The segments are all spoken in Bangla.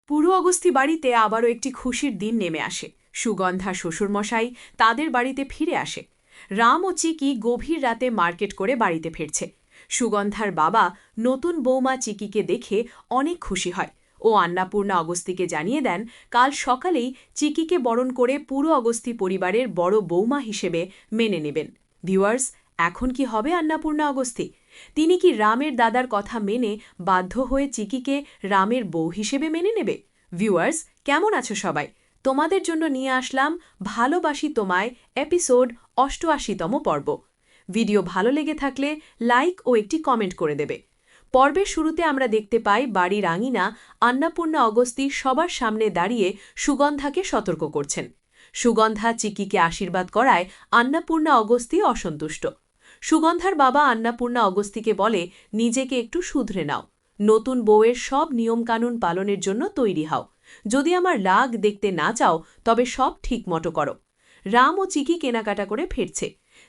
পুরো অগস্তি বাড়িতে আবারও একটি খুশির দিন নেমে আসে। সুগন্ধা শ্বশুরমশাই তাদের বাড়িতে ফিরে আসে। রাম ও চিকি গভীর রাতে মার্কেট করে বাড়িতে ফিরছে। সুগন্ধার বাবা নতুন বৌমা চিকিকে দেখে অনেক খুশি হয় ও আন্নাপূর্ণা অগস্তিকে জানিয়ে দেন কাল সকালেই চিকিকে বরণ করে পুরো অগস্তি পরিবারের বড় বৌমা হিসেবে মেনে নেবেন। ভিউয়ার্স, এখন কি হবে আন্নাপূর্ণা অগস্তি? তিনি কি রামের দাদার কথা মেনে বাধ্য হয়ে চিকিকে রামের বউ হিসেবে মেনে নেবে? ভিউয়ার্স, কেমন আছো সবাই? তোমাদের জন্য নিয়ে আসলাম ভালোবাসি তোমায় এপিসোড ৮৮তম পর্ব। ভিডিও ভালো লেগে থাকলে লাইক ও একটি কমেন্ট করে দেবে। পর্বের শুরুতে আমরা দেখতে পাই বাড়ির আঙিনা আন্নাপূর্ণা অগস্তি সবার সামনে দাঁড়িয়ে সুগন্ধাকে সতর্ক করছেন। সুগন্ধা চিকিকে আশীর্বাদ করায় আন্নাপূর্ণা অগস্তি অসন্তুষ্ট। সুগন্ধার বাবা আন্নাপূর্ণা অগস্তিকে বলে নিজেকে একটু শুধরে নাও, নতুন বউয়ের সব নিয়মকানুন পালনের জন্য তৈরি হও। যদি আমার রাগ দেখতে না চাও তবে সব ঠিকমতো করো। রাম ও চিকি কেনাকাটা করে ফিরছে।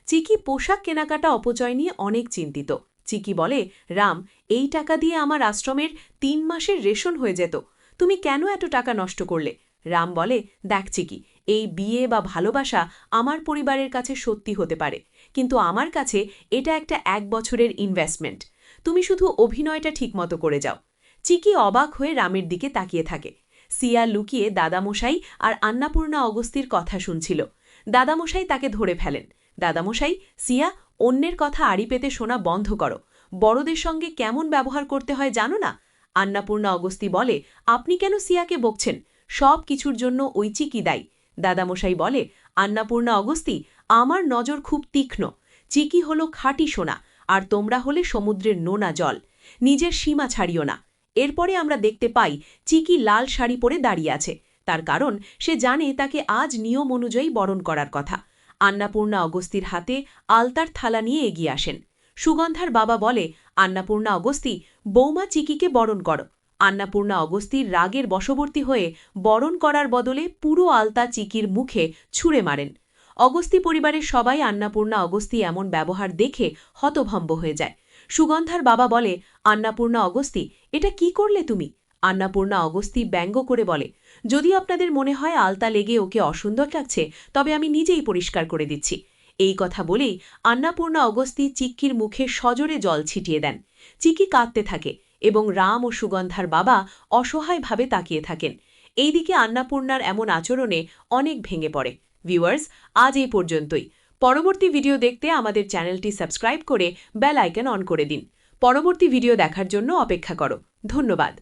চিকি পোশাক কেনাকাটা অপচয় নিয়ে অনেক চিন্তিত। চিকি বলে, রাম, এই টাকা দিয়ে আমার আশ্রমের ৩ মাসের রেশন হয়ে যেত, তুমি কেন এত টাকা নষ্ট করলে? রাম বলে, দেখ চিকি, এই বিয়ে বা ভালোবাসা আমার পরিবারের কাছে সত্যি হতে পারে, কিন্তু আমার কাছে এটা একটা ১ বছরের ইনভেস্টমেন্ট। তুমি শুধু অভিনয়টা ঠিকমতো করে যাও। চিকি অবাক হয়ে রামের দিকে তাকিয়ে থাকে। সিয়া লুকিয়ে দাদামশাই আর আন্নাপূর্ণা অগস্তির কথা শুনছিল। দাদামশাই তাকে ধরে ফেলেন। দাদামশাই, সিয়া, অন্যের কথা আড়ি পেতে শোনা বন্ধ করো। বড়দের সঙ্গে কেমন ব্যবহার করতে হয় জানো না? আন্নাপূর্ণা অগস্তি বলে, আপনি কেন সিয়াকে বকছেন? সব কিছুর জন্য ওই চিকি দায়ী। দাদামশাই বলে, আন্নাপূর্ণা অগস্তি, আমার নজর খুব তীক্ষ্ণ। চিকি হল খাঁটি সোনা, আর তোমরা হলে সমুদ্রের নোনা জল। নিজের সীমা ছাড়িও না। এরপরে আমরা দেখতে পাই চিকি লাল শাড়ি পরে দাঁড়িয়ে আছে। তার কারণ সে জানে তাকে আজ নিয়ম অনুযায়ী বরণ করার কথা। আন্নাপূর্ণা অগস্তির হাতে আলতার থালা নিয়ে এগিয়ে আসেন। সুগন্ধার বাবা বলে, আন্নাপূর্ণা অগস্তি, বৌমা চিকিকে বরণ করো। আন্নাপূর্ণা অগস্তির রাগের বশবর্তী হয়ে বরণ করার বদলে পুরো আলতা চিকির মুখে ছুঁড়ে মারেন। অগস্তি পরিবারের সবাই আন্নাপূর্ণা অগস্তি এমন ব্যবহার দেখে হতভম্ব হয়ে যায়। সুগন্ধার বাবা বলে, আন্নাপূর্ণা অগস্তি, এটা কি করলে তুমি? আন্নাপূর্ণা অগস্তি ব্যঙ্গ করে বলে, যদি আপনাদের মনে হয় আলতা লেগে ওকে অসুন্দর লাগছে তবে আমি নিজেই পরিষ্কার করে দিচ্ছি। এই কথা বলেই আন্নাপূর্ণা অগস্তি চিক্কির মুখে সজোরে জল ছিটিয়ে দেন। চিকি কাঁদতে থাকে এবং রাম ও সুগন্ধার বাবা অসহায়ভাবে তাকিয়ে থাকেন। এইদিকে আন্নাপূর্ণার এমন আচরণে অনেক ভেঙে পড়ে। ভিউয়ার্স, আজ এই পর্যন্তই। পরবর্তী ভিডিও দেখতে আমাদের চ্যানেলটি সাবস্ক্রাইব করে বেল আইকন অন করে দিন। পরবর্তী ভিডিও দেখার জন্য অপেক্ষা করো। ধন্যবাদ।